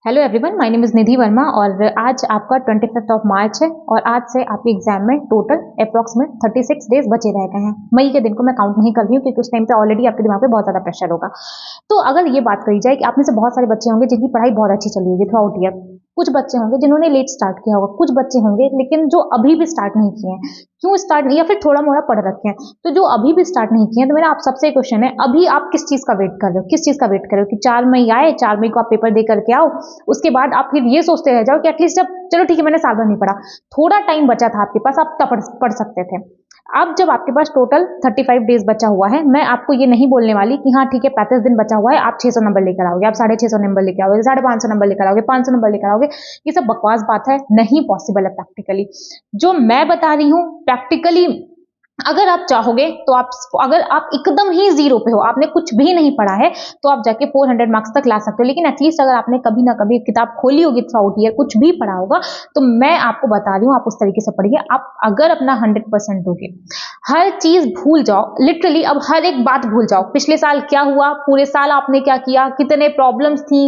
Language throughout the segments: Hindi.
Hello everyone, my name is Nidhi Verma और आज आपका 25 ऑफ मार्च है और आज से आपके एग्जाम में टोटल अप्रॉक्सीमेट 36 डेज बचे रह गए हैं। मई के दिन को मैं काउंट नहीं कर रही हूँ क्योंकि उस टाइम पे ऑलरेडी आपके दिमाग पे बहुत ज़्यादा प्रेशर होगा। तो अगर ये बात करी जाए कि आप में से बहुत सारे बच्चे होंगे जिनकी पढ़ाई बहुत अच्छी चली होगी थ्रू आउट ईयर, कुछ बच्चे होंगे जिन्होंने लेट स्टार्ट किया होगा, कुछ बच्चे होंगे लेकिन जो अभी भी स्टार्ट नहीं किए हैं। क्यों स्टार्ट नहीं, या फिर थोड़ा मोड़ा पढ़ रखे हैं। तो जो अभी भी स्टार्ट नहीं किए हैं, तो मेरा आप सबसे क्वेश्चन है, अभी आप किस चीज़ का वेट कर रहे हो, किस चीज़ का वेट कर रहे हो कि 4 मई आए, 4 मई को आप पेपर दे करके आओ, उसके बाद आप फिर ये सोचते रह जाओ कि एटलीस्ट जब चलो ठीक है मैंने साल भर नहीं पढ़ा, थोड़ा टाइम बचा था आपके पास, आप तब पढ़ सकते थे। अब जब आपके पास टोटल 35 डेज बचा हुआ है, मैं आपको ये नहीं बोलने वाली कि हाँ ठीक है 35 दिन बचा हुआ है, आप 600 नंबर लेकर आओगे, आप 650 नंबर लेकर आओगे, 550 नंबर लेकर आओगे, 500 नंबर लेकर आओगे। ये सब बकवास बात है, नहीं पॉसिबल है प्रैक्टिकली। जो मैं बता रही हूँ प्रैक्टिकली अगर आप चाहोगे तो अगर आप एकदम ही जीरो पे हो, आपने कुछ भी नहीं पढ़ा है, तो आप जाके 400 मार्क्स तक ला सकते हो। लेकिन एटलीस्ट अगर आपने कभी ना कभी किताब खोली होगी थ्रू आउट ईयर, कुछ भी पढ़ा होगा, तो मैं आपको बता रही हूँ आप उस तरीके से पढ़िए। आप अगर अपना 100% दोगे, हर चीज भूल जाओ, लिटरली अब हर एक बात भूल जाओ। पिछले साल क्या हुआ, पूरे साल आपने क्या किया, कितने प्रॉब्लम्स थी,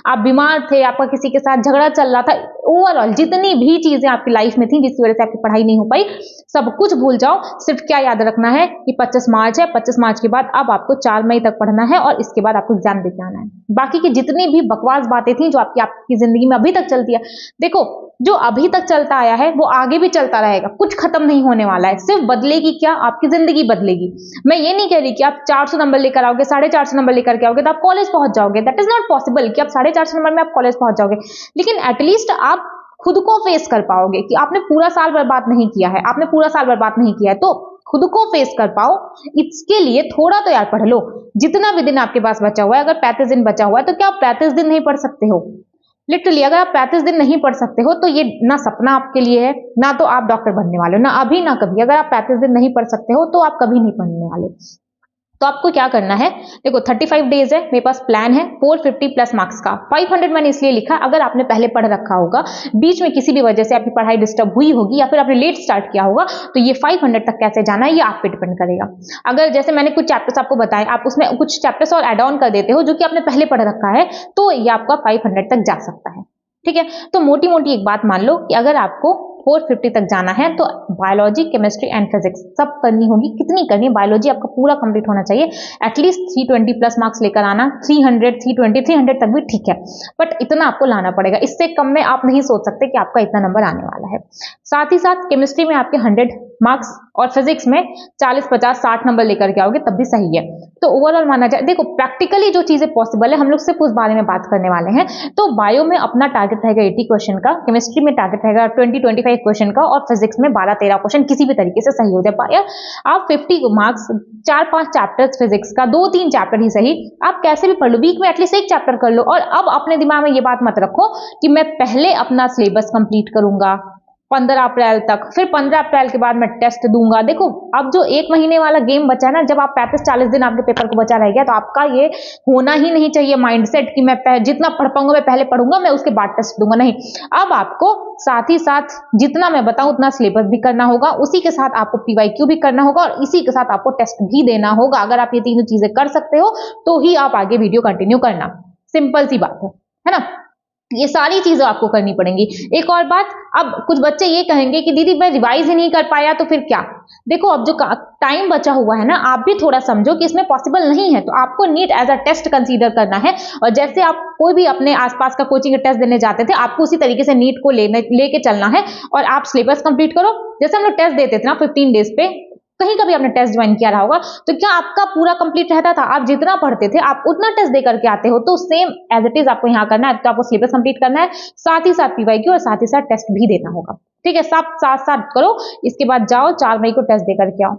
आप बीमार थे, आपका किसी के साथ झगड़ा चल रहा था, ओवरऑल जितनी भी चीजें आपकी लाइफ में थी जिसकी वजह से आपकी पढ़ाई नहीं हो पाई, सब कुछ भूल जाओ। सिर्फ क्या याद रखना है कि 25 मार्च है, 25 मार्च के बाद अब आपको 4 मई तक पढ़ना है और इसके बाद आपको एग्जाम देके आना है। बाकी की जितनी भी बकवास बातें थी जो आपकी जिंदगी में अभी तक चलती है, देखो जो अभी तक चलता आया है वो आगे भी चलता रहेगा, कुछ खत्म नहीं होने वाला है। सिर्फ बदलेगी क्या, आपकी जिंदगी बदलेगी। मैं ये नहीं कह रही कि आप 400 नंबर लेकर आओगे, 450 नंबर लेकर के आओगे तो आप कॉलेज पहुंच जाओगे, दैट इज नॉट पॉसिबल कि आप 450 नंबर में आप कॉलेज पहुंच जाओगे। लेकिन एटलीस्ट आप खुद को फेस कर पाओगे कि आपने पूरा साल बर्बाद नहीं किया है, आपने पूरा साल बर्बाद नहीं किया है, तो खुद को फेस कर पाओ। इसके लिए थोड़ा तो यार पढ़ लो। जितना भी दिन आपके पास बचा हुआ है, अगर 35 दिन बचा हुआ है तो क्या आप 35 दिन नहीं पढ़ सकते हो? लिटरली अगर आप 35 दिन नहीं पढ़ सकते हो तो ये ना सपना आपके लिए है, ना तो आप डॉक्टर बनने वाले हो, ना अभी ना कभी। अगर आप 35 दिन नहीं पढ़ सकते हो तो आप कभी नहीं पढ़ने वाले। तो आपको क्या करना है, देखो 35 डेज है, मेरे पास प्लान है 450 प्लस मार्क्स का। 500 मैंने इसलिए लिखा, अगर आपने पहले पढ़ रखा होगा, बीच में किसी भी वजह से आपकी पढ़ाई डिस्टर्ब हुई होगी या फिर आपने लेट स्टार्ट किया होगा, तो ये 500 तक कैसे जाना है ये आप पे डिपेंड करेगा। अगर जैसे मैंने कुछ चैप्टर्स आपको बताए, आप उसमें कुछ चैप्टर्स और एड ऑन कर देते हो जो कि आपने पहले पढ़ रखा है, तो ये आपका 500 तक जा सकता है। ठीक है, तो मोटी मोटी एक बात मान लो कि अगर आपको 450 तक जाना है तो बायोलॉजी, केमिस्ट्री एंड फिजिक्स सब करनी होगी। कितनी करनी है, बायोलॉजी आपका पूरा कंप्लीट होना चाहिए, एटलीस्ट 320 प्लस मार्क्स लेकर आना। 300, 320, 300 तक भी ठीक है, बट इतना आपको लाना पड़ेगा। इससे कम में आप नहीं सोच सकते कि आपका इतना नंबर आने वाला है। साथ ही साथ केमिस्ट्री में आपके 100 मार्क्स और फिजिक्स में 40, 50, 60 नंबर लेकर के आओगे तब भी सही है। तो ओवरऑल माना जाए, देखो प्रैक्टिकली जो चीजें पॉसिबल है हम लोग सिर्फ उस बारे में बात करने वाले हैं। तो बायो में अपना टारगेट रहेगा 80 क्वेश्चन का, केमिस्ट्री में टारगेट रहेगा 20-25 क्वेश्चन का, और फिजिक्स में 12-13 क्वेश्चन किसी भी तरीके से सही हो जाए। आप 50 मार्क्स, 4-5 चैप्टर्स फिजिक्स का, 2-3 चैप्टर ही सही, आप कैसे भी पढ़ लो, वीक में एटलीस्ट एक चैप्टर कर लो। और अब अपने दिमाग में ये बात मत रखो कि मैं पहले अपना सिलेबस कंप्लीट करूंगा 15 अप्रैल तक, फिर 15 अप्रैल के बाद मैं टेस्ट दूंगा। देखो अब जो 1 महीने वाला गेम बचा है ना, जब आप 35-40 दिन आपके पेपर को बचा रह गया, तो आपका ये होना ही नहीं चाहिए माइंडसेट कि मैं जितना पढ़ पाऊंगा मैं पहले पढ़ूंगा, मैं उसके बाद टेस्ट दूंगा। नहीं, अब आपको साथ ही साथ जितना मैं बताऊं उतना सिलेबस भी करना होगा, उसी के साथ आपको पीवाईक्यू भी करना होगा और इसी के साथ आपको टेस्ट भी देना होगा। अगर आप ये तीनों चीजें कर सकते हो तो ही आप आगे वीडियो कंटिन्यू करना। सिंपल सी बात है ना, ये सारी चीजें आपको करनी पड़ेंगी। एक और बात, अब कुछ बच्चे ये कहेंगे कि दीदी मैं रिवाइज ही नहीं कर पाया तो फिर क्या। देखो अब जो टाइम बचा हुआ है ना, आप भी थोड़ा समझो कि इसमें पॉसिबल नहीं है, तो आपको NEET as a test consider करना है। और जैसे आप कोई भी अपने आसपास का कोचिंग टेस्ट देने जाते थे, आपको उसी तरीके से नीट को लेके चलना है और आप सिलेबस कंप्लीट करो। जैसे हम लोग टेस्ट देते थे ना 15 डेज पे, कहीं कभी आपने टेस्ट ज्वाइन किया रहा होगा, तो क्या आपका पूरा कंप्लीट रहता था? आप जितना पढ़ते थे आप उतना टेस्ट दे करके आते हो, तो सेम एज इट इज आपको यहाँ करना है। तो आपको सिलेबस कंप्लीट करना है, साथ ही साथ पीवाईक्यू और साथ ही साथ टेस्ट भी देना होगा। ठीक है, सब साथ साथ करो। इसके बाद जाओ 4 मई को टेस्ट दे करके आओ,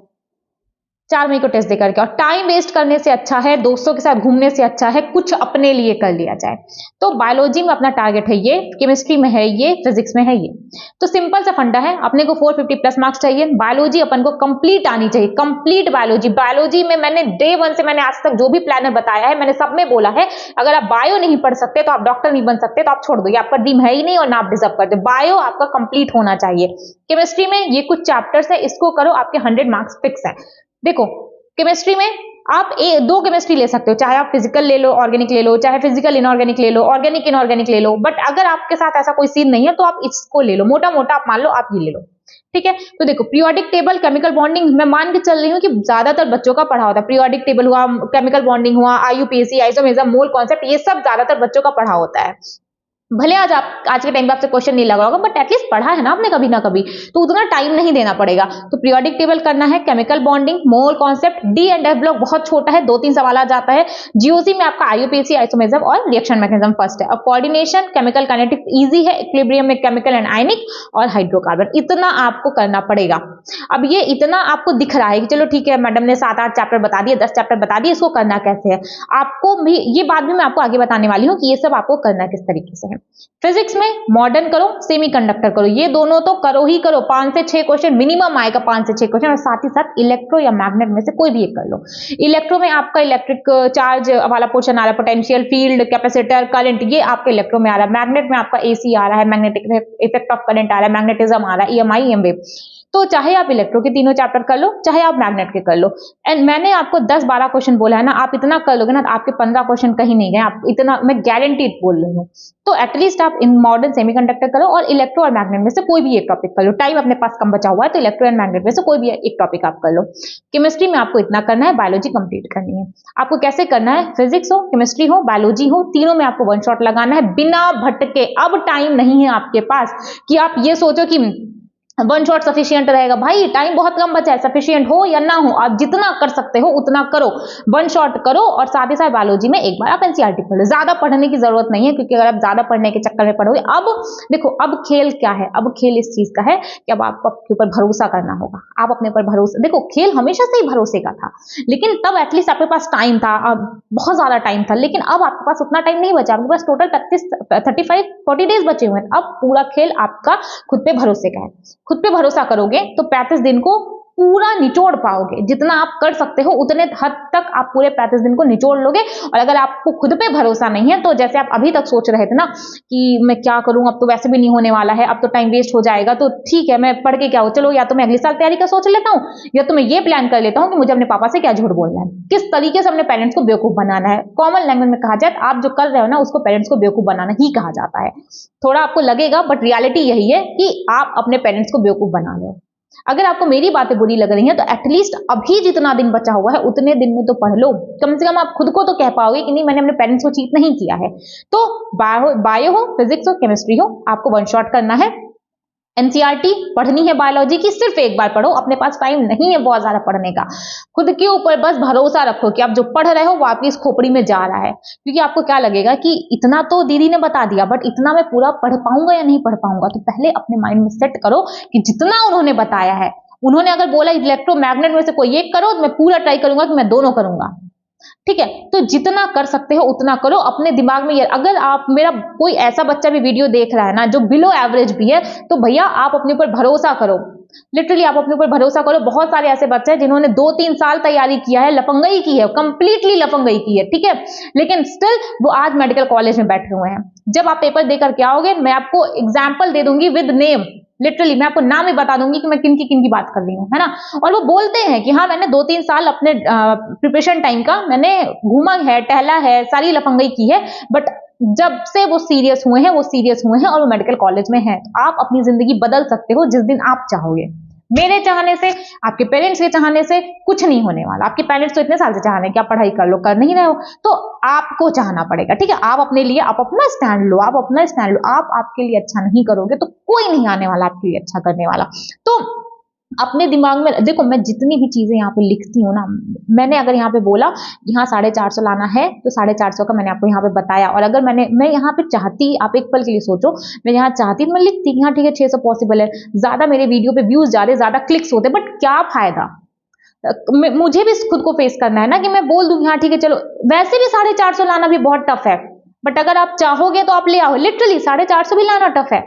4 मई को टेस्ट दे करके और टाइम वेस्ट करने से अच्छा है, दोस्तों के साथ घूमने से अच्छा है कुछ अपने लिए कर लिया जाए। तो बायोलॉजी में अपना टारगेट है ये, केमिस्ट्री में है ये, फिजिक्स में है ये। तो सिंपल सा फंडा है, अपने को 450 प्लस मार्क्स चाहिए। बायोलॉजी अपन को कंप्लीट आनी चाहिए, कंप्लीट बायोलॉजी। बायोलॉजी में मैंने डे 1 से मैंने आज तक जो भी प्लानर बताया है, मैंने सब में बोला है, अगर आप बायो नहीं पढ़ सकते तो आप डॉक्टर नहीं बन सकते, तो आप छोड़ दो, ये आपका ड्रीम है ही नहीं और ना आप डिजर्व करते। बायो आपका कंप्लीट होना चाहिए। केमिस्ट्री में ये कुछ चैप्टर्स है, इसको करो, आपके 100 मार्क्स फिक्स है। देखो केमिस्ट्री में आप दो केमिस्ट्री ले सकते हो, चाहे आप फिजिकल ले लो, ऑर्गेनिक ले लो, चाहे फिजिकल इनऑर्गेनिक ले लो, ऑर्गेनिक इनऑर्गेनिक ले लो। बट अगर आपके साथ ऐसा कोई सीन नहीं है तो आप इसको ले लो, मोटा मोटा आप मान लो आप ये ले लो, ठीक है। तो देखो पीरियोडिक टेबल, केमिकल बॉन्डिंग मैं मान के चल रही हूँ कि ज्यादातर बच्चों का पढ़ा होता है। पीरियोडिक टेबल हुआ, केमिकल बॉन्डिंग हुआ, आईयूपीएसी, आइसोमेरिज्म, मोल कॉन्सेप्ट, ये सब ज्यादातर बच्चों का पढ़ा होता है। भले आज के टाइम पे आपसे क्वेश्चन नहीं लगा होगा, बट एटलीस्ट पढ़ा है ना आपने कभी ना कभी, तो उतना टाइम नहीं देना पड़ेगा। तो पीरियोडिक टेबल करना है, chemical bonding, mole concept, D and F block बहुत छोटा है, 2-3 सवाल आ जाता है। जीओसी में आपका आईयूपीएसी, आइसोमेरिज्म और रिएक्शन मैकेनिज्म फर्स्ट है। और कोऑर्डिनेशन, केमिकल काइनेटिक्स इजी है, इक्विलिब्रियम में केमिकल एंड आयनिक और हाइड्रोकार्बन, इतना आपको करना पड़ेगा। अब ये इतना आपको दिख रहा है कि चलो ठीक है मैडम ने 7-8 चैप्टर बता दिए, 10 चैप्टर बता दिए, इसको करना कैसे है। आपको भी ये बात भी मैं आपको आगे बताने वाली हूँ कि ये सब आपको करना किस तरीके से है। फिजिक्स में मॉडर्न करो, सेमीकंडक्टर करो, ये दोनों तो करो ही करो। 5 से 6 क्वेश्चन मिनिमम आएगा, 5 से 6 क्वेश्चन। और साथ ही साथ इलेक्ट्रो या मैग्नेट में से कोई भी एक कर लो। इलेक्ट्रो में आपका इलेक्ट्रिक चार्ज वाला पोर्शन आ रहा है, पोटेंशियल, फील्ड, कैपेसिटर, करंट, ये आपके इलेक्ट्रो में आ रहा है। मैग्नेट में आपका एसी आ रहा है, मैग्नेटिक इफेक्ट ऑफ करंट आ रहा है, मैग्नेटिज्म आ रहा है, ईएमआई, एम वेव। तो चाहे आप इलेक्ट्रो के तीनों चैप्टर कर लो, चाहे आप मैग्नेट के कर लो। एंड मैंने आपको 10-12 क्वेश्चन बोला है ना, आप इतना कर लोगे ना तो आपके 15 क्वेश्चन कहीं नहीं गए, आप इतना मैं गारंटीड बोल रही हूँ। तो एटलीस्ट आप इन मॉडर्न सेमीकंडक्टर करो और इलेक्ट्रो और मैग्नेट में से कोई भी एक टॉपिक कर लो। टाइम अपने पास कम बचा हुआ है तो इलेक्ट्रो एंड मैग्नेट में से कोई भी एक टॉपिक आप कर लो। केमिस्ट्री में आपको इतना करना है, बायोलॉजी कंप्लीट करनी है। आपको कैसे करना है, फिजिक्स हो, केमिस्ट्री हो, बायोलॉजी हो, तीनों में आपको 1 शॉट लगाना है बिना भटके। अब टाइम नहीं है आपके पास कि आप ये सोचो कि 1 शॉट सफिशियंट रहेगा। भाई टाइम बहुत कम बचा है, सफिशियंट हो या ना हो, आप जितना कर सकते हो उतना करो, 1 शॉट करो। और साथ ही साथ बायोलॉजी में एक बार आप एनसीईआरटी पढ़ लो, ज्यादा पढ़ने की जरूरत नहीं है, क्योंकि अगर आप ज्यादा पढ़ने के चक्कर में पढ़ोगे, अब देखो अब खेल क्या है, अब खेल इस चीज का है कि अब आपको आपके ऊपर भरोसा करना होगा। आप अपने ऊपर भरोसा, देखो खेल हमेशा से ही भरोसे का था, लेकिन तब एटलीस्ट आपके पास टाइम था, बहुत ज्यादा टाइम था। लेकिन अब आपके पास उतना टाइम नहीं बचा, आपके पास टोटल 35-40 डेज बचे हुए हैं। अब पूरा खेल आपका खुद पे भरोसे का है। खुद पे भरोसा करोगे तो 35 दिन को पूरा निचोड़ पाओगे। जितना आप कर सकते हो उतने हद तक आप पूरे 35 दिन को निचोड़ लोगे। और अगर आपको खुद पे भरोसा नहीं है, तो जैसे आप अभी तक सोच रहे थे ना कि मैं क्या करूं, अब तो वैसे भी नहीं होने वाला है, अब तो टाइम वेस्ट हो जाएगा, तो ठीक है मैं पढ़ के क्या हो, चलो या तो मैं अगले साल तैयारी का सोच लेता हूं, या तो मैं ये प्लान कर लेता हूं कि मुझे अपने पापा से क्या झूठ बोलना है, किस तरीके से अपने पेरेंट्स को बेवकूफ बनाना है। कॉमन लैंग्वेज में कहा जाए, आप जो कर रहे हो ना उसको पेरेंट्स को बेवकूफ बनाना ही कहा जाता है। थोड़ा आपको लगेगा, बट रियलिटी यही है कि आप अपने पेरेंट्स को बेवकूफ बना रहे हो। अगर आपको मेरी बातें बुरी लग रही हैं तो एटलीस्ट अभी जितना दिन बचा हुआ है उतने दिन में तो पढ़ लो। कम से कम आप खुद को तो कह पाओगे कि नहीं मैंने अपने पेरेंट्स को चीट नहीं किया है। तो बायो हो, फिजिक्स हो, केमिस्ट्री हो, आपको 1 शॉट करना है। एनसीईआरटी पढ़नी है बायोलॉजी की, सिर्फ एक बार पढ़ो, अपने पास टाइम नहीं है बहुत ज्यादा पढ़ने का। खुद के ऊपर बस भरोसा रखो कि आप जो पढ़ रहे हो वो आपकी इस खोपड़ी में जा रहा है। क्योंकि आपको क्या लगेगा कि इतना तो दीदी ने बता दिया, बट इतना मैं पूरा पढ़ पाऊंगा या नहीं पढ़ पाऊंगा। तो पहले अपने माइंड में सेट करो कि जितना उन्होंने बताया है, उन्होंने अगर बोला इलेक्ट्रोमैग्नेट में से कोई एक करो, तो मैं पूरा ट्राई करूंगा कि मैं दोनों करूंगा। ठीक है, तो जितना कर सकते हो उतना करो। अपने दिमाग में ये, अगर आप मेरा कोई ऐसा बच्चा भी वीडियो देख रहा है ना जो बिलो एवरेज भी है, तो भैया आप अपने ऊपर भरोसा करो। लिटरली आप अपने ऊपर भरोसा करो। बहुत सारे ऐसे बच्चे हैं जिन्होंने 2-3 साल तैयारी किया है, लफंगई की है, कंप्लीटली लफंगई की है, ठीक है, लेकिन स्टिल वो आज मेडिकल कॉलेज में बैठे हुए हैं। जब आप पेपर देकर के आओगे, मैं आपको एग्जाम्पल दे दूंगी विद नेम, लिटरली मैं आपको नाम ही बता दूंगी कि मैं किन की बात कर रही हूँ, है ना। और वो बोलते हैं कि हाँ मैंने 2-3 साल अपने प्रिपरेशन टाइम का मैंने घूमा है, टहला है, सारी लफंगई की है, बट जब से वो सीरियस हुए हैं और वो मेडिकल कॉलेज में हैं। तो आप अपनी जिंदगी बदल सकते हो जिस दिन आप चाहोगे। मेरे चाहने से, आपके पेरेंट्स के चाहने से कुछ नहीं होने वाला। आपके पेरेंट्स तो इतने साल से चाह रहे हैं कि आप पढ़ाई कर लो, कर नहीं रहे हो, तो आपको चाहना पड़ेगा, ठीक है। आप अपने लिए, आप अपना स्टैंड लो, आप अपना स्टैंड लो। आप आपके लिए अच्छा नहीं करोगे तो कोई नहीं आने वाला आपके लिए अच्छा करने वाला। तो अपने दिमाग में देखो, मैं जितनी भी चीजें यहाँ पे लिखती हूँ ना, मैंने अगर यहाँ पे बोला यहाँ 450 लाना है तो 450 का मैंने आपको यहाँ पे बताया। और अगर मैं यहाँ पे चाहती, आप एक पल के लिए सोचो, मैं यहाँ चाहती तो मैं लिखती यहाँ ठीक है 600 पॉसिबल है, ज्यादा मेरे वीडियो पे व्यूज जा रहे, ज्यादा क्लिक्स होते, बट क्या फायदा। मुझे भी खुद को फेस करना है ना कि मैं बोल दूं यहाँ ठीक है चलो, वैसे भी 450 लाना भी बहुत टफ है, बट अगर आप चाहोगे तो आप ले आओगे। लिटरली 450 भी लाना टफ है,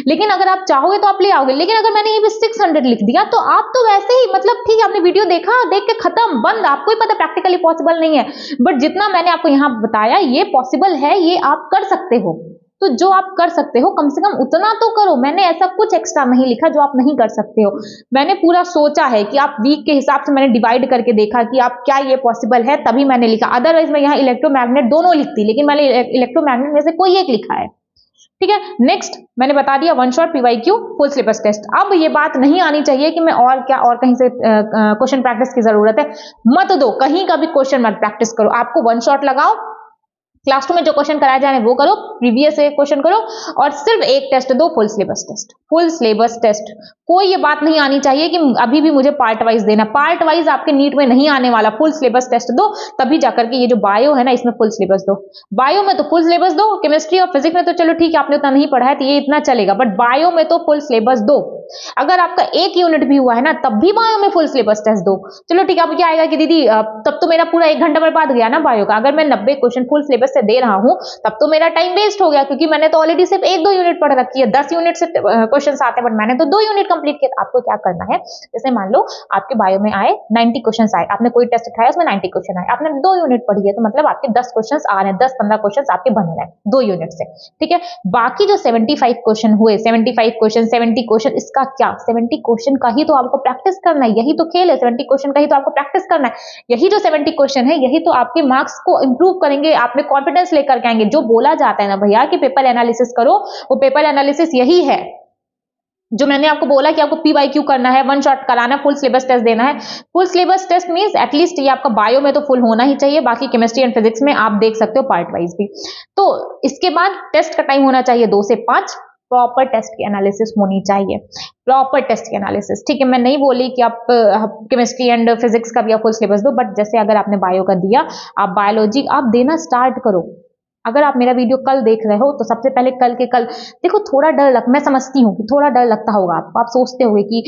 लेकिन अगर आप चाहोगे तो आप ले आओगे। लेकिन अगर मैंने ये भी 600 लिख दिया तो आप तो वैसे ही, मतलब ठीक है आपने वीडियो देखा, देख के खत्म, बंद। आपको ही पता प्रैक्टिकली पॉसिबल नहीं है, बट जितना मैंने आपको यहाँ बताया ये पॉसिबल है, ये आप कर सकते हो। तो जो आप कर सकते हो कम से कम उतना तो करो। मैंने ऐसा कुछ एक्स्ट्रा नहीं लिखा जो आप नहीं कर सकते हो। मैंने पूरा सोचा है कि आप वीक के हिसाब से मैंने डिवाइड करके देखा कि आप क्या ये पॉसिबल है, तभी मैंने लिखा। अदरवाइज मैं यहाँ इलेक्ट्रोमैग्नेट दोनों लिखती, लेकिन मैंने इलेक्ट्रोमैग्नेट में से कोई एक लिखा है। ठीक है, नेक्स्ट मैंने बता दिया one shot PYQ full syllabus test. अब ये बात नहीं आनी चाहिए कि मैं और क्या और कहीं से क्वेश्चन प्रैक्टिस की जरूरत है, मत दो, कहीं का भी क्वेश्चन मत प्रैक्टिस करो। आपको वन शॉट लगाओ, क्लास 2 में जो क्वेश्चन कराए जा रहे हैं वो करो, प्रीवियस से क्वेश्चन करो, और सिर्फ एक टेस्ट दो, full syllabus test. Full syllabus test, कोई ये बात नहीं आनी चाहिए कि अभी भी मुझे पार्ट वाइज देना। पार्ट वाइज आपके नीट में नहीं आने वाला, फुल सिलेबस टेस्ट दो, तभी जाकर के ये जो बायो है ना इसमें फुल सिलेबस दो। बायो में तो फुल सिलेबस दो, केमिस्ट्री और फिजिक्स में तो चलो ठीक है आपने उतना नहीं पढ़ा है तो ये इतना चलेगा, बट बायो में तो फुल सिलेबस दो। अगर आपका एक यूनिट भी हुआ है ना तब भी बायो में फुल सिलेबस टेस्ट दो। चलो ठीक है, अब क्या आएगा कि दीदी तब तो मेरा पूरा 1 घंटा बर्बाद गया ना बायो का। अगर मैं 90 क्वेश्चन फुल सिलेबस से दे रहा हूं तब तो मेरा टाइम वेस्ट हो गया, क्योंकि मैंने तो ऑलरेडी सिर्फ 1-2 यूनिट पढ़ रखी है। 10 यूनिट से क्वेश्चन आते हैं बट मैंने तो 2 यूनिट कंप्लीट किया। आपको क्या करना है, जैसे मान लो आपके बायो में आए 90 क्वेश्चन आए, आपने कोई टेस्ट उठाया उसमें 90 क्वेश्चन आए, आपने 2 यूनिट पढ़ी है तो मतलब आपके 10 क्वेश्चन आ रहे हैं, 10-15 क्वेश्चन आपके बन रहे हैं 2 यूनिट से। ठीक है, बाकी जो 75 क्वेश्चन हुए, 75 क्वेश्चन 70 क्वेश्चन, इसका क्या, 70 क्वेश्चन का ही तो आपको प्रैक्टिस करना है, यही तो खेल है। 70 क्वेश्चन का ही तो आपको प्रैक्टिस करना है। यही जो 70 क्वेश्चन है यही तो आपके मार्क्स को इंप्रूव करेंगे, आप में कॉन्फिडेंस लेकर के आएंगे। जो बोला जाता है ना भैया कि पेपर एनालिसिस करो, वो पेपर एनालिसिस यही है जो मैंने आपको बोला कि आपको पीवाईक्यू करना है, वन शॉट कराना है, फुल सिलेबस टेस्ट देना है। Full syllabus test means at least ये आपका बायो में तो फुल होना ही चाहिए, बाकी केमिस्ट्री एंड फिजिक्स में आप देख सकते हो पार्ट वाइज भी। तो इसके बाद टेस्ट का टाइम होना चाहिए 2 से 5। प्रॉपर टेस्ट की एनालिसिस होनी चाहिए, प्रॉपर टेस्ट की एनालिसिस। ठीक है, मैं नहीं बोली कि आप केमिस्ट्री एंड फिजिक्स का भी आप फुल सिलेबस दो, बट जैसे अगर आपने बायो का दिया, आप बायोलॉजी आप देना स्टार्ट करो। अगर आप मेरा वीडियो कल देख रहे हो तो सबसे पहले कल के कल देखो। थोड़ा डर लग, मैं समझती हूँ कि थोड़ा डर लगता होगा आपको, आप सोचते होंगे कि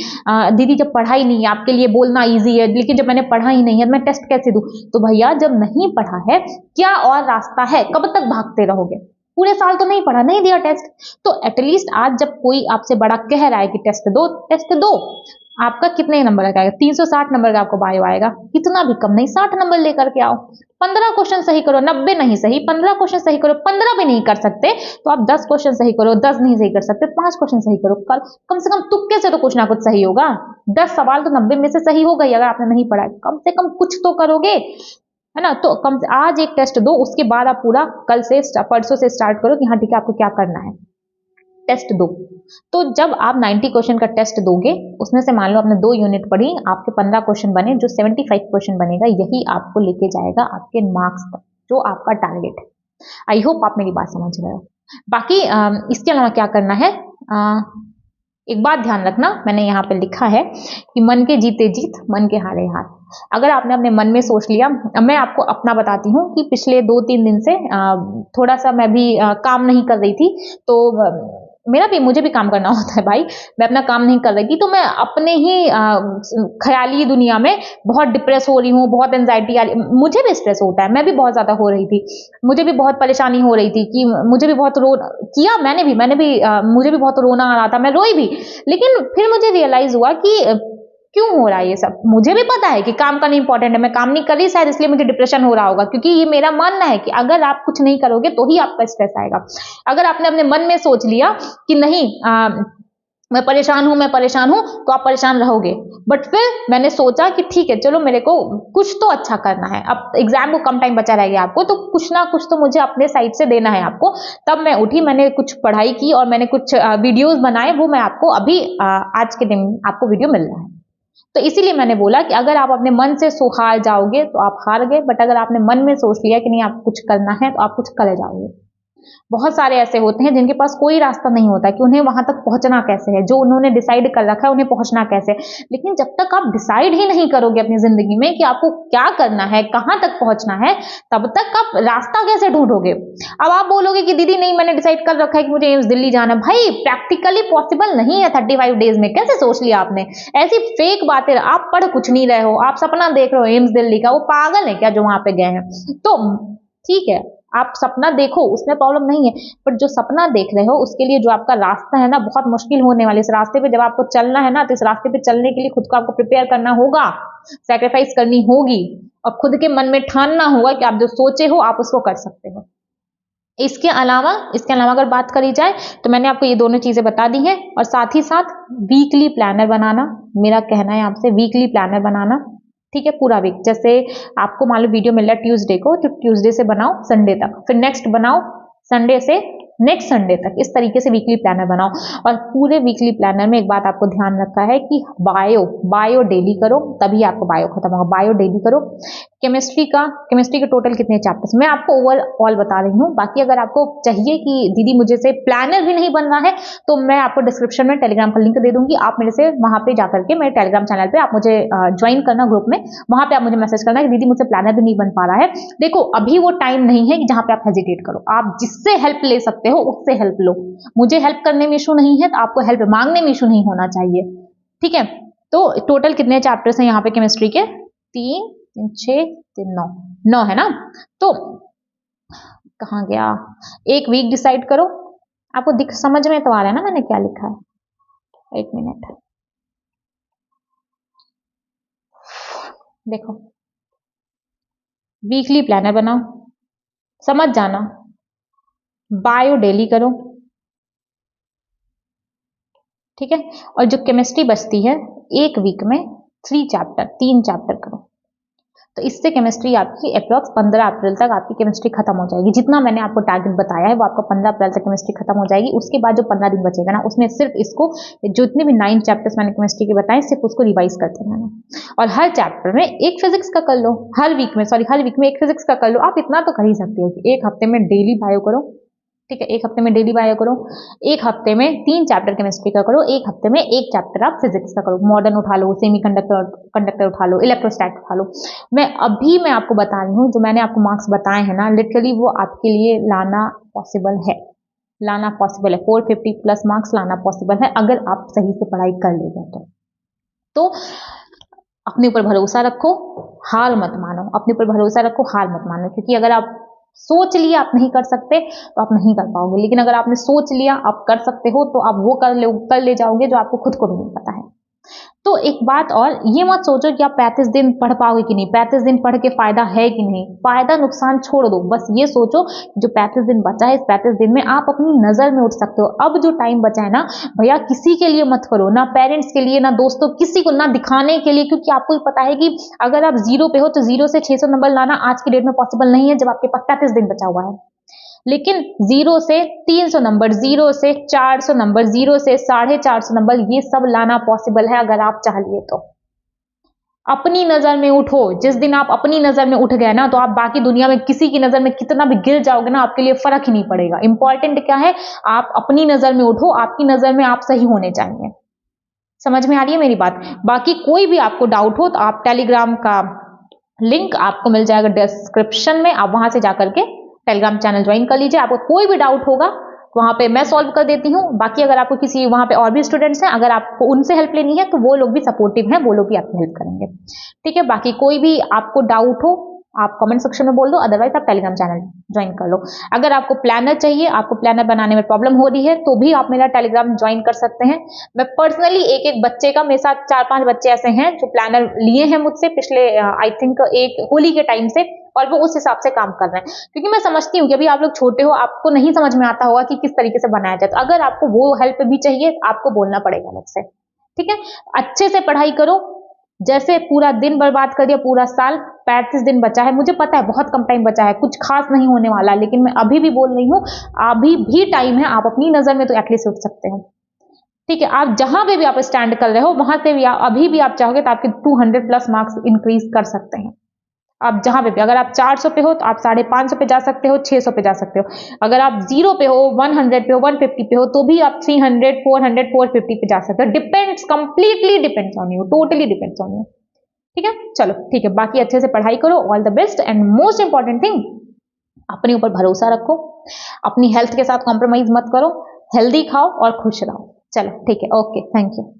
दीदी जब पढ़ा ही नहीं है आपके लिए बोलना इजी है, लेकिन जब मैंने पढ़ा ही नहीं है मैं टेस्ट कैसे दूं। तो भैया जब नहीं पढ़ा है क्या और रास्ता है, कब तक भागते रहोगे। पूरे साल तो नहीं पढ़ा, नहीं दिया टेस्ट, तो एटलीस्ट आज जब कोई आपसे बड़ा कह रहा है कि टेस्ट दो, टेस्ट दो। आपका कितने नंबर का आएगा, 360 नंबर का आपको बायो आएगा, इतना भी कम नहीं, 60 नंबर लेकर के आओ। 15 क्वेश्चन सही करो, 90 नहीं सही 15 क्वेश्चन सही करो। 15 भी नहीं कर सकते तो आप 10 क्वेश्चन सही करो, 10 नहीं सही कर सकते 5 क्वेश्चन सही करो। कम से कम तुक्के से तो कुछ ना कुछ सही होगा। 10 सवाल तो 90 में से सही हो गई, अगर आपने नहीं पढ़ा, कम से कम कुछ तो करोगे, है ना। तो कम से आज एक टेस्ट दो, उसके बाद आप पूरा कल से परसों से स्टार्ट करो कि हाँ ठीक है आपको क्या करना है, टेस्ट दो। तो जब आप 90 क्वेश्चन का टेस्ट दोगे, उसमें से मान लो आपने 2 यूनिट पढ़ी, आपके 15 क्वेश्चन बने, जो 75 क्वेश्चन बनेगा यही आपको लेके जाएगा आपके मार्क्स तक, जो आपका टारगेट है। आई होप आप मेरी बात समझ रहे हो। बाकी इसके अलावा क्या करना है, एक बात ध्यान रखना, मैंने यहाँ पे लिखा है कि मन के जीते जीत, मन के हारे हार। अगर आपने अपने मन में सोच लिया, मैं आपको अपना बताती हूँ कि पिछले 2-3 दिन से थोड़ा सा मैं भी काम नहीं कर रही थी, तो मुझे भी काम करना होता है भाई, मैं अपना काम नहीं कर रही थी, तो मैं अपने ही ख्याली दुनिया में बहुत डिप्रेस हो रही हूँ, बहुत एंजाइटी आ रही, मुझे भी स्ट्रेस होता है, मैं भी बहुत ज्यादा हो रही थी, मुझे भी बहुत परेशानी हो रही थी कि मुझे भी बहुत किया, मैंने भी मुझे भी बहुत रोना आ रहा था, मैं रोई भी। लेकिन फिर मुझे रियलाइज हुआ कि क्यों हो रहा है ये सब। मुझे भी पता है कि काम करना इंपॉर्टेंट है, मैं काम नहीं कर रही शायद इसलिए मुझे डिप्रेशन हो रहा होगा, क्योंकि ये मेरा मानना है कि अगर आप कुछ नहीं करोगे तो ही आपका स्ट्रेस आएगा। अगर आपने अपने मन में सोच लिया कि नहीं मैं परेशान हूं तो आप परेशान रहोगे। बट फिर मैंने सोचा कि ठीक है चलो मेरे को कुछ तो अच्छा करना है, अब एग्जाम को कम टाइम बचा रह गया आपको, तो कुछ ना कुछ तो मुझे अपने साइड से देना है आपको। तब मैं उठी, मैंने कुछ पढ़ाई की और मैंने कुछ वीडियोस बनाए, वो मैं आपको अभी आज के दिन आपको वीडियो मिल रहा है। तो इसीलिए मैंने बोला कि अगर आप अपने मन से हार जाओगे तो आप हार गए, बट अगर आपने मन में सोच लिया कि नहीं आप कुछ करना है तो आप कुछ करे जाओगे। बहुत सारे ऐसे होते हैं जिनके पास कोई रास्ता नहीं होता कि उन्हें वहां तक पहुंचना कैसे है, जो उन्होंने डिसाइड कर रखा है उन्हें पहुंचना कैसे। लेकिन जब तक आप डिसाइड ही नहीं करोगे अपनी जिंदगी में कि आपको क्या करना है, कहां तक पहुंचना है, तब तक आप रास्ता कैसे ढूंढोगे। अब आप बोलोगे कि दीदी नहीं मैंने डिसाइड कर रखा है कि मुझे एम्स दिल्ली जाना है, भाई प्रैक्टिकली पॉसिबल नहीं है 35 डेज में, कैसे सोच लिया आपने। ऐसी फेक बातें, आप पढ़ कुछ नहीं रहे हो, आप सपना देख रहे हो एम्स दिल्ली का, वो पागल है क्या जो वहां पे गए हैं। तो ठीक है आप सपना देखो, उसमें प्रॉब्लम नहीं है, बट जो सपना देख रहे हो उसके लिए जो आपका रास्ता है ना बहुत मुश्किल होने वाले, इस रास्ते पे जब आपको चलना है ना, तो इस रास्ते पे चलने के लिए खुद को आपको प्रिपेयर करना होगा, सैक्रिफाइस करनी होगी, और खुद के मन में ठानना होगा कि आप जो सोचे हो आप उसको कर सकते हो। इसके अलावा अगर बात करी जाए तो मैंने आपको ये दोनों चीजें बता दी हैं, और साथ ही साथ वीकली प्लानर बनाना, मेरा कहना है आपसे वीकली प्लानर बनाना, ठीक है, पूरा वीक। जैसे आपको मान लो वीडियो मिल रहा है ट्यूसडे को, तो ट्यूसडे से बनाओ संडे तक, फिर नेक्स्ट बनाओ संडे से नेक्स्ट संडे तक, इस तरीके से वीकली प्लानर बनाओ। और पूरे वीकली प्लानर में एक बात आपको ध्यान रखा है कि बायो डेली करो, तभी आपको बायो खत्म होगा। बायो डेली करो। केमिस्ट्री के टोटल कितने चैप्टर्स मैं आपको ओवरऑल बता रही हूँ। बाकी अगर आपको चाहिए कि दीदी मुझे से प्लानर भी नहीं बन रहा है, तो मैं आपको डिस्क्रिप्शन में टेलीग्राम का लिंक दे दूंगी, आप मेरे से वहां पे जाकर के मेरे टेलीग्राम चैनल पे आप मुझे ज्वाइन करना ग्रुप में, वहां पे आप मुझे मैसेज करना कि दीदी मुझसे प्लानर भी नहीं बन पा रहा है। देखो अभी वो टाइम नहीं है कि जहां पे आप हेजिटेट करो, आप जिससे हेल्प ले सकते हो उससे हेल्प लो। मुझे हेल्प करने में इशू नहीं है, तो आपको हेल्प मांगने में इशू नहीं होना चाहिए, ठीक है। तो टोटल कितने चैप्टर्स हैं यहाँ पे केमिस्ट्री के? 3 3 6 3 9 है ना। तो कहाँ गया, एक वीक डिसाइड करो। आपको समझ में तो आ रहा है ना मैंने क्या लिखा है? एक मिनट देखो, वीकली प्लानर बनाओ, समझ जाना, बायो डेली करो, ठीक है। और जो केमिस्ट्री बचती है एक वीक में 3 चैप्टर करो, तो इससे केमिस्ट्री आपकी अप्रॉक्स 15 अप्रैल तक आपकी केमिस्ट्री खत्म हो जाएगी। जितना मैंने आपको टारगेट बताया है वो आपको 15 अप्रैल तक केमिस्ट्री खत्म हो जाएगी। उसके बाद जो 15 दिन बचेगा ना, उसमें सिर्फ इसको जितने भी 9 चैप्टर्स मैंने केमिस्ट्री के बताए सिर्फ उसको रिवाइज करते रहना, और हर चैप्टर में एक फिजिक्स का कर लो, हर वीक में एक फिजिक्स का कर लो। आप इतना तो कर ही सकते हो कि एक हफ्ते में डेली बायो करो, ठीक है, एक हफ्ते में डेली बायो करो, एक हफ्ते में 3 चैप्टर केमिस्ट्री का करो, एक हफ्ते में एक चैप्टर आप फिजिक्स का करो। मॉडर्न उठा लो, कंडक्टर उठा लो, इलेक्ट्रोस्टैट उठा लो। मैं आपको बता रही हूँ, जो मैंने आपको मार्क्स बताए हैं ना, लिटरली वो आपके लिए लाना पॉसिबल है, 450 प्लस मार्क्स लाना पॉसिबल है अगर आप सही से पढ़ाई कर ले जाए तो अपने ऊपर भरोसा रखो, हार मत मानो, अपने ऊपर भरोसा रखो, हार मत मानो। क्योंकि अगर आप सोच लिया आप नहीं कर सकते तो आप नहीं कर पाओगे, लेकिन अगर आपने सोच लिया आप कर सकते हो तो आप वो कर ले जाओगे जो आपको खुद को भी नहीं पता है। तो एक बात और, ये मत सोचो कि आप 35 दिन पढ़ पाओगे कि नहीं, 35 दिन पढ़ के फायदा है कि नहीं, फायदा नुकसान छोड़ दो, बस ये सोचो जो 35 दिन बचा है, इस 35 दिन में आप अपनी नजर में उठ सकते हो। अब जो टाइम बचा है ना भैया, किसी के लिए मत करो, ना पेरेंट्स के लिए, ना दोस्तों, किसी को ना दिखाने के लिए, क्योंकि आपको पता है कि अगर आप 0 पे हो तो 0 से 600 नंबर लाना आज की डेट में पॉसिबल नहीं है जब आपके पास 35 दिन बचा हुआ है। लेकिन 0 से 300 नंबर, 0 से 400 नंबर, 0 से 450 नंबर, ये सब लाना पॉसिबल है अगर आप चाह लिए तो। अपनी नजर में उठो, जिस दिन आप अपनी नजर में उठ गए ना, तो आप बाकी दुनिया में किसी की नजर में कितना भी गिर जाओगे ना, आपके लिए फर्क ही नहीं पड़ेगा। इंपॉर्टेंट क्या है, आप अपनी नजर में उठो, आपकी नजर में आप सही होने चाहिए। समझ में आ रही है मेरी बात? बाकी कोई भी आपको डाउट हो तो आप टेलीग्राम का लिंक आपको मिल जाएगा डिस्क्रिप्शन में, आप वहां से जाकर के टेलीग्राम चैनल ज्वाइन कर लीजिए। आपको कोई भी डाउट होगा वहां पे मैं सॉल्व कर देती हूँ। बाकी अगर आपको किसी वहां पे और भी स्टूडेंट्स हैं, अगर आपको उनसे हेल्प लेनी है तो वो लोग भी सपोर्टिव हैं, वो लोग भी आपकी हेल्प करेंगे, ठीक है। बाकी कोई भी आपको डाउट हो आप कमेंट सेक्शन में बोल दो, अदरवाइज आप टेलीग्राम चैनल ज्वाइन कर लो। अगर आपको प्लानर चाहिए, आपको प्लानर बनाने में प्रॉब्लम हो रही है, तो भी आप मेरा टेलीग्राम ज्वाइन कर सकते हैं। मैं पर्सनली एक बच्चे का, मेरे साथ 4-5 बच्चे ऐसे हैं जो प्लानर लिए हैं मुझसे पिछले आई थिंक एक होली के टाइम से, और वो उस हिसाब से काम कर रहे हैं। क्योंकि मैं समझती हूँ कि अभी आप लोग छोटे हो, आपको नहीं समझ में आता होगा कि किस तरीके से बनाया जाए। तो अगर आपको वो हेल्प भी चाहिए आपको बोलना पड़ेगा मुझसे, ठीक है। अच्छे से पढ़ाई करो, जैसे पूरा दिन बर्बाद कर दिया, पूरा साल, 35 दिन बचा है, मुझे पता है बहुत कम टाइम बचा है, कुछ खास नहीं होने वाला, लेकिन मैं अभी भी बोल रही हूँ अभी भी टाइम है, आप अपनी नजर में तो एटलीस्ट उठ सकते हो, ठीक है। आप जहां पे भी आप स्टैंड कर रहे हो वहां से भी अभी भी आप चाहोगे तो आपके 200 प्लस मार्क्स इंक्रीज कर सकते हैं। आप जहां पे भी, अगर आप 400 पे हो तो आप 550 पे जा सकते हो, 600 पे जा सकते हो। अगर आप 0 पे हो, 100 पे हो, 150 पे हो, तो भी आप 300, 400, 450 पे जा सकते हो। Depends, completely depends on you, totally depends on you, ठीक है। चलो ठीक है, बाकी अच्छे से पढ़ाई करो, all the best. And most important thing, अपने ऊपर भरोसा रखो, अपनी हेल्थ के साथ कॉम्प्रोमाइज मत करो, हेल्दी खाओ और खुश रहो। चलो ठीक है, ओके, थैंक यू।